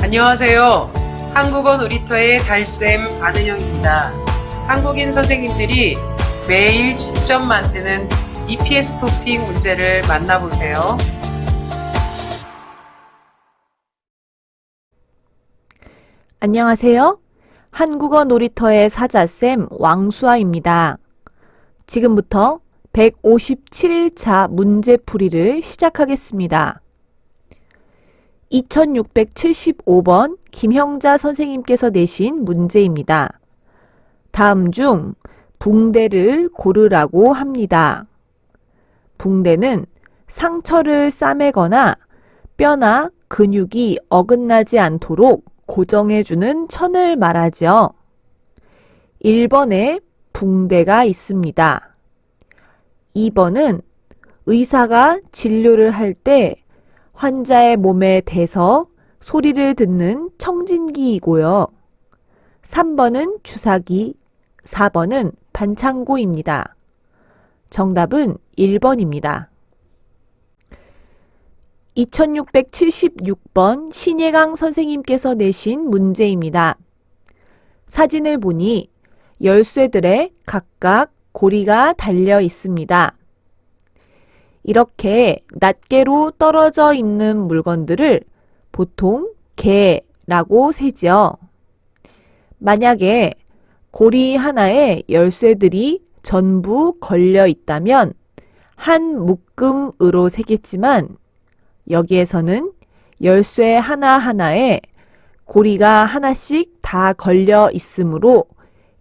안녕하세요. 한국어 놀이터의 달쌤 안은영입니다. 한국인 선생님들이 매일 직접 만드는 EPS 토픽 문제를 만나보세요. 안녕하세요. 한국어 놀이터의 사자쌤 왕수아입니다. 지금부터 157일차 문제풀이를 시작하겠습니다. 2675번 김형자 선생님께서 내신 문제입니다. 다음 중 붕대를 고르라고 합니다. 붕대는 상처를 싸매거나 뼈나 근육이 어긋나지 않도록 고정해주는 천을 말하죠. 1번에 붕대가 있습니다. 2번은 의사가 진료를 할 때 환자의 몸에 대서 소리를 듣는 청진기이고요. 3번은 주사기, 4번은 반창고입니다. 정답은 1번입니다. 2676번 신예강 선생님께서 내신 문제입니다. 사진을 보니 열쇠들에 각각 고리가 달려 있습니다. 이렇게 낱개로 떨어져 있는 물건들을 보통 개라고 세죠. 만약에 고리 하나에 열쇠들이 전부 걸려 있다면 한 묶음으로 세겠지만 여기에서는 열쇠 하나하나에 고리가 하나씩 다 걸려 있으므로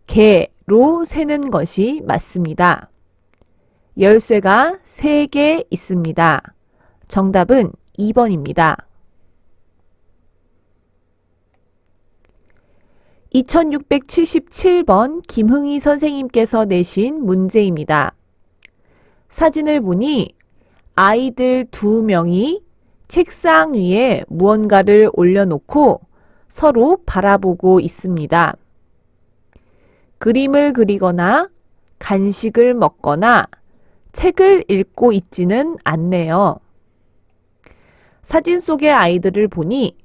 개로 세는 것이 맞습니다. 열쇠가 3개 있습니다. 정답은 2번입니다. 2677번 김흥희 선생님께서 내신 문제입니다. 사진을 보니 아이들 2명이 책상 위에 무언가를 올려놓고 서로 바라보고 있습니다. 그림을 그리거나 간식을 먹거나 책을 읽고 있지는 않네요. 사진 속의 아이들을 보니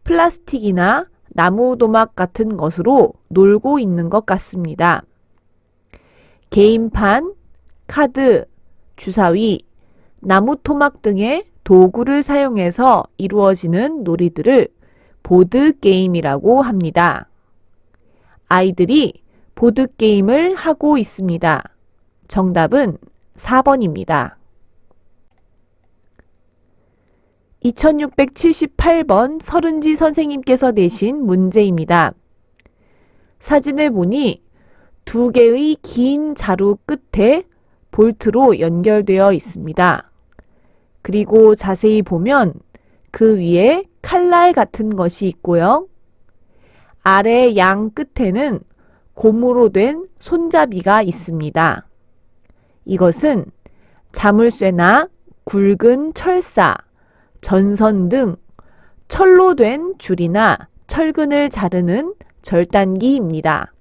플라스틱이나 나무 도막 같은 것으로 놀고 있는 것 같습니다. 게임판, 카드, 주사위, 나무 토막 등의 도구를 사용해서 이루어지는 놀이들을 보드게임이라고 합니다. 아이들이 보드게임을 하고 있습니다. 정답은 4번입니다. 2678번 서른지 선생님께서 내신 문제입니다. 사진을 보니 2개의 긴 자루 끝에 볼트로 연결되어 있습니다. 그리고 자세히 보면 그 위에 칼날 같은 것이 있고요. 아래 양 끝에는 고무로 된 손잡이가 있습니다. 이것은 자물쇠나 굵은 철사, 전선 등 철로 된 줄이나 철근을 자르는 절단기입니다.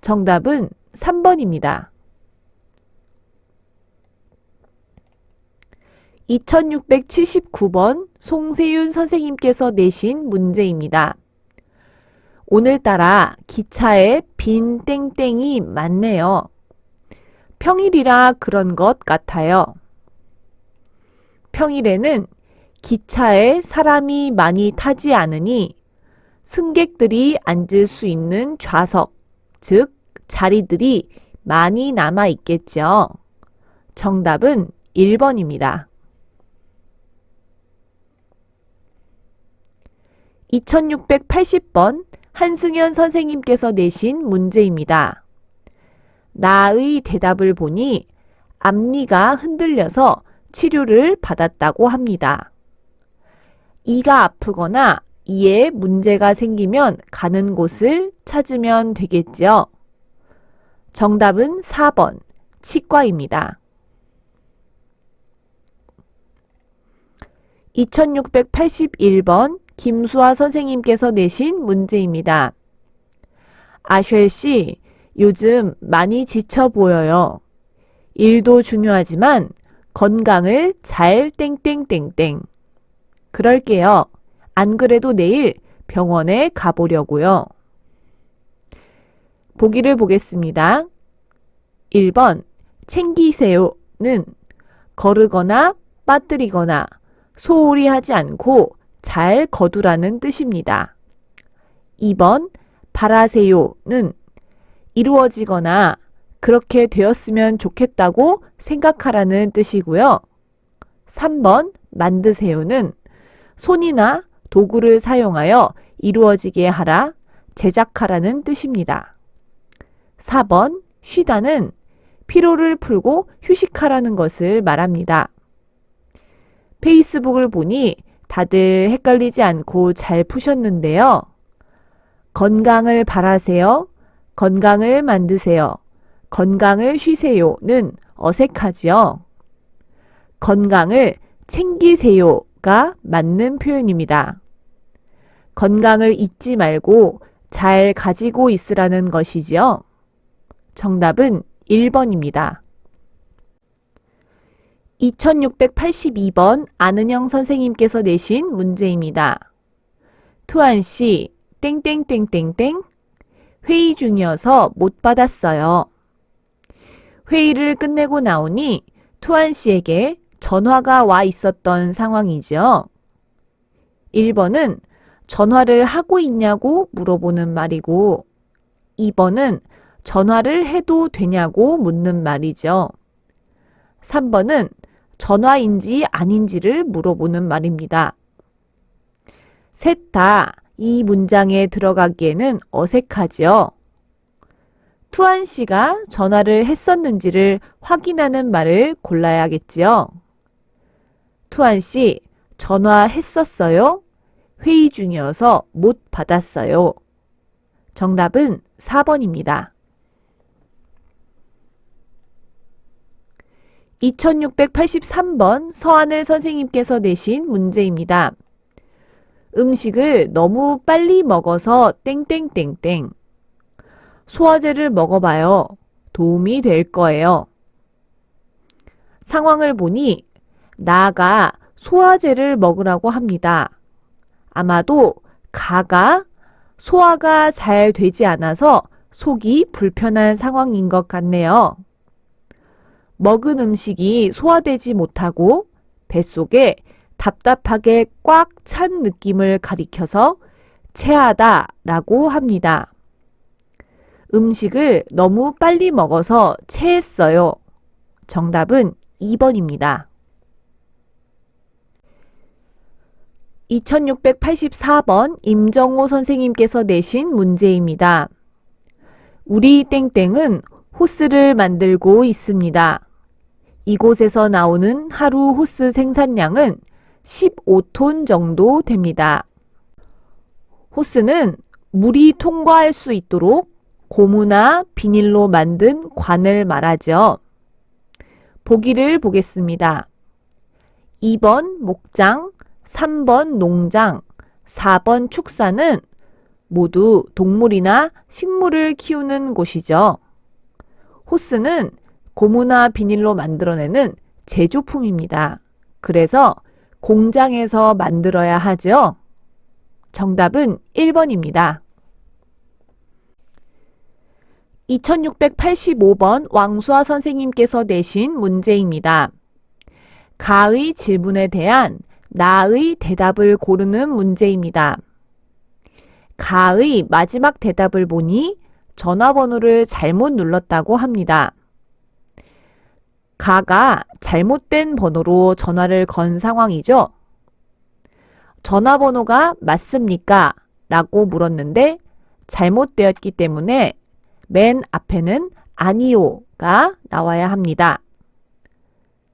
정답은 3번입니다. 2679번 송세윤 선생님께서 내신 문제입니다. 오늘따라 기차에 빈 땡땡이 많네요. 평일이라 그런 것 같아요. 평일에는 기차에 사람이 많이 타지 않으니 승객들이 앉을 수 있는 좌석, 즉 자리들이 많이 남아 있겠죠. 정답은 1번입니다. 2680번 한승현 선생님께서 내신 문제입니다. 나의 대답을 보니 앞니가 흔들려서 치료를 받았다고 합니다. 이가 아프거나 이에 문제가 생기면 가는 곳을 찾으면 되겠죠. 정답은 4번 치과입니다. 2681번 김수아 선생님께서 내신 문제입니다. 아쉘 씨, 요즘 많이 지쳐 보여요. 일도 중요하지만 건강을 잘 땡땡땡땡. 그럴게요. 안 그래도 내일 병원에 가보려고요. 보기를 보겠습니다. 1번 챙기세요는 거르거나 빠뜨리거나 소홀히 하지 않고 잘 거두라는 뜻입니다. 2번 바라세요는 이루어지거나 그렇게 되었으면 좋겠다고 생각하라는 뜻이고요. 3번 만드세요는 손이나 도구를 사용하여 이루어지게 하라, 제작하라는 뜻입니다. 4번 쉬다는 피로를 풀고 휴식하라는 것을 말합니다. 페이스북을 보니 다들 헷갈리지 않고 잘 푸셨는데요. 건강을 바라세요, 건강을 만드세요, 건강을 쉬세요는 어색하지요. 건강을 챙기세요가 맞는 표현입니다. 건강을 잊지 말고 잘 가지고 있으라는 것이지요. 정답은 1번입니다. 2682번 안은영 선생님께서 내신 문제입니다. 투안씨 땡땡땡땡땡 회의 중이어서 못 받았어요. 회의를 끝내고 나오니 투안씨에게 전화가 와 있었던 상황이죠. 1번은 전화를 하고 있냐고 물어보는 말이고 2번은 전화를 해도 되냐고 묻는 말이죠. 3번은 전화인지 아닌지를 물어보는 말입니다. 셋 다 이 문장에 들어가기에는 어색하지요. 투안 씨가 전화를 했었는지를 확인하는 말을 골라야겠지요. 투안 씨, 전화했었어요? 회의 중이어서 못 받았어요. 정답은 4번입니다. 2683번 서하늘 선생님께서 내신 문제입니다. 음식을 너무 빨리 먹어서 땡땡땡땡. 소화제를 먹어봐요. 도움이 될 거예요. 상황을 보니 나가 소화제를 먹으라고 합니다. 아마도 가가 소화가 잘 되지 않아서 속이 불편한 상황인 것 같네요. 먹은 음식이 소화되지 못하고 뱃속에 답답하게 꽉 찬 느낌을 가리켜서 체하다 라고 합니다. 음식을 너무 빨리 먹어서 체했어요. 정답은 2번입니다. 2684번 임정호 선생님께서 내신 문제입니다. 우리 땡땡은 호스를 만들고 있습니다. 이곳에서 나오는 하루 호스 생산량은 15톤 정도 됩니다. 호스는 물이 통과할 수 있도록 고무나 비닐로 만든 관을 말하죠. 보기를 보겠습니다. 2번 목장, 3번 농장, 4번 축사는 모두 동물이나 식물을 키우는 곳이죠. 호스는 고무나 비닐로 만들어내는 제조품입니다. 그래서 공장에서 만들어야 하죠. 정답은 1번입니다. 2685번 왕수아 선생님께서 내신 문제입니다. 가의 질문에 대한 나의 대답을 고르는 문제입니다. 가의 마지막 대답을 보니 전화번호를 잘못 눌렀다고 합니다. 가가 잘못된 번호로 전화를 건 상황이죠. 전화번호가 맞습니까? 라고 물었는데 잘못되었기 때문에 맨 앞에는 아니요가 나와야 합니다.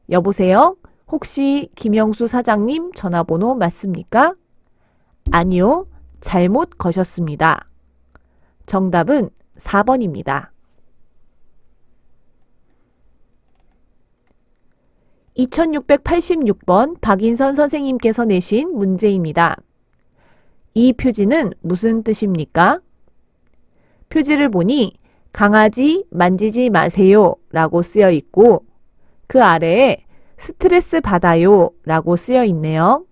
여보세요? 혹시 김영수 사장님 전화번호 맞습니까? 아니요, 잘못 거셨습니다. 정답은 4번입니다. 2686번 박인선 선생님께서 내신 문제입니다. 이 표지는 무슨 뜻입니까? 표지를 보니 강아지 만지지 마세요 라고 쓰여 있고 그 아래에 스트레스 받아요 라고 쓰여 있네요.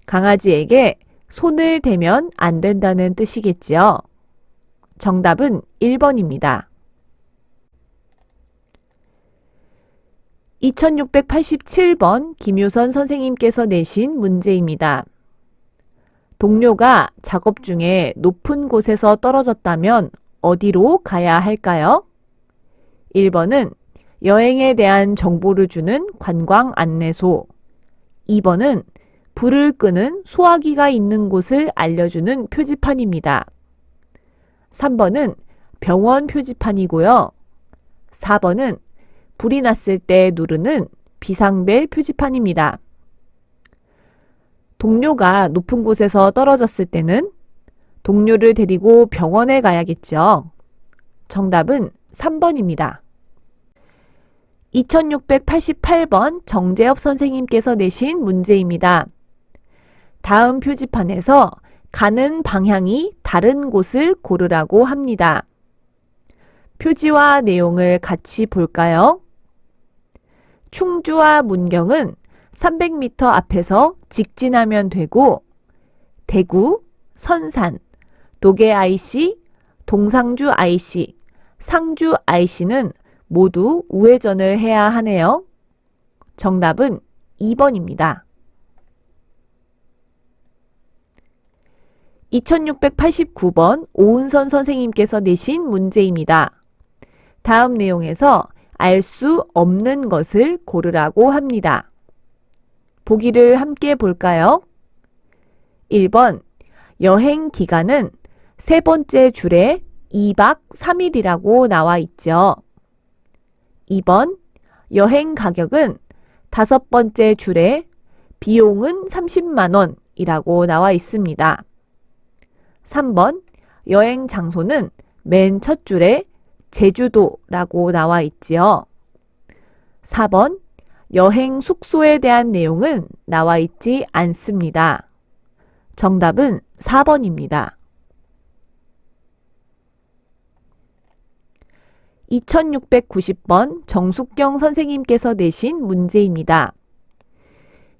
강아지에게 손을 대면 안 된다는 뜻이겠지요. 정답은 1번입니다. 2687번 김효선 선생님께서 내신 문제입니다. 동료가 작업 중에 높은 곳에서 떨어졌다면 어디로 가야 할까요? 1번은 여행에 대한 정보를 주는 관광 안내소, 2번은 불을 끄는 소화기가 있는 곳을 알려주는 표지판입니다. 3번은 병원 표지판이고요. 4번은 불이 났을 때 누르는 비상벨 표지판입니다. 동료가 높은 곳에서 떨어졌을 때는 동료를 데리고 병원에 가야겠죠. 정답은 3번입니다. 2688번 정재엽 선생님께서 내신 문제입니다. 다음 표지판에서 가는 방향이 다른 곳을 고르라고 합니다. 표지와 내용을 같이 볼까요? 충주와 문경은 300m 앞에서 직진하면 되고 대구, 선산, 도계 IC, 동상주 IC, 상주 IC는 모두 우회전을 해야 하네요. 정답은 2번입니다. 2689번 오은선 선생님께서 내신 문제입니다. 다음 내용에서 알 수 없는 것을 고르라고 합니다. 보기를 함께 볼까요? 1번 여행 기간은 세 번째 줄에 2박 3일이라고 나와 있죠. 2번 여행 가격은 다섯 번째 줄에 비용은 30만 원이라고 나와 있습니다. 3번 여행 장소는 맨 첫 줄에 제주도라고 나와 있지요. 4번 여행 숙소에 대한 내용은 나와 있지 않습니다. 정답은 4번입니다. 2690번 정숙경 선생님께서 내신 문제입니다.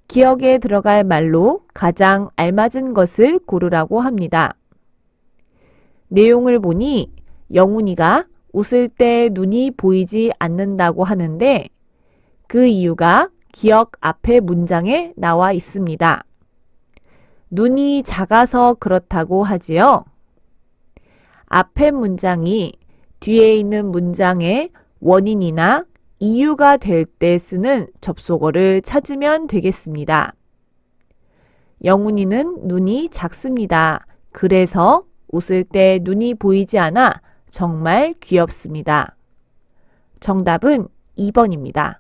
기억에 들어갈 말로 가장 알맞은 것을 고르라고 합니다. 내용을 보니 영훈이가 웃을 때 눈이 보이지 않는다고 하는데 그 이유가 기억 앞에 문장에 나와 있습니다. 눈이 작아서 그렇다고 하지요. 앞에 문장이 뒤에 있는 문장의 원인이나 이유가 될 때 쓰는 접속어를 찾으면 되겠습니다. 영훈이는 눈이 작습니다. 그래서 웃을 때 눈이 보이지 않아 정말 귀엽습니다. 정답은 2번입니다.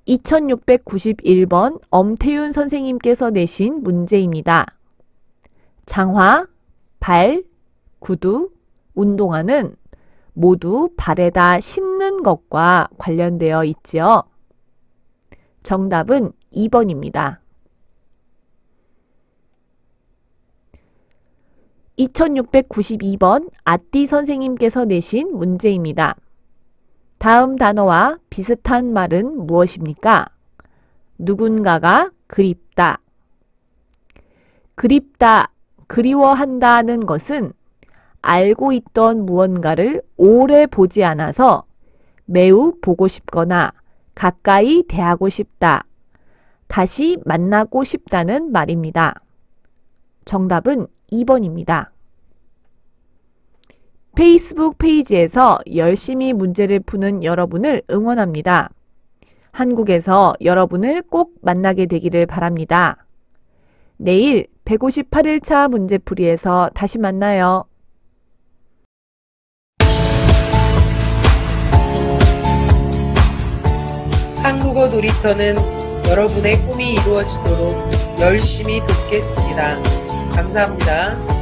2691번 엄태윤 선생님께서 내신 문제입니다. 장화, 발, 구두, 운동화는 모두 발에다 신는 것과 관련되어 있지요. 정답은 2번입니다. 2692번 아띠 선생님께서 내신 문제입니다. 다음 단어와 비슷한 말은 무엇입니까? 누군가가 그립다. 그립다, 그리워한다는 것은 알고 있던 무언가를 오래 보지 않아서 매우 보고 싶거나 가까이 대하고 싶다. 다시 만나고 싶다는 말입니다. 정답은 2번입니다. 페이스북 페이지에서 열심히 문제를 푸는 여러분을 응원합니다. 한국에서 여러분을 꼭 만나게 되기를 바랍니다. 내일 158일차 문제풀이에서 다시 만나요. 한국어 놀이터는 여러분의 꿈이 이루어지도록 열심히 돕겠습니다. 감사합니다.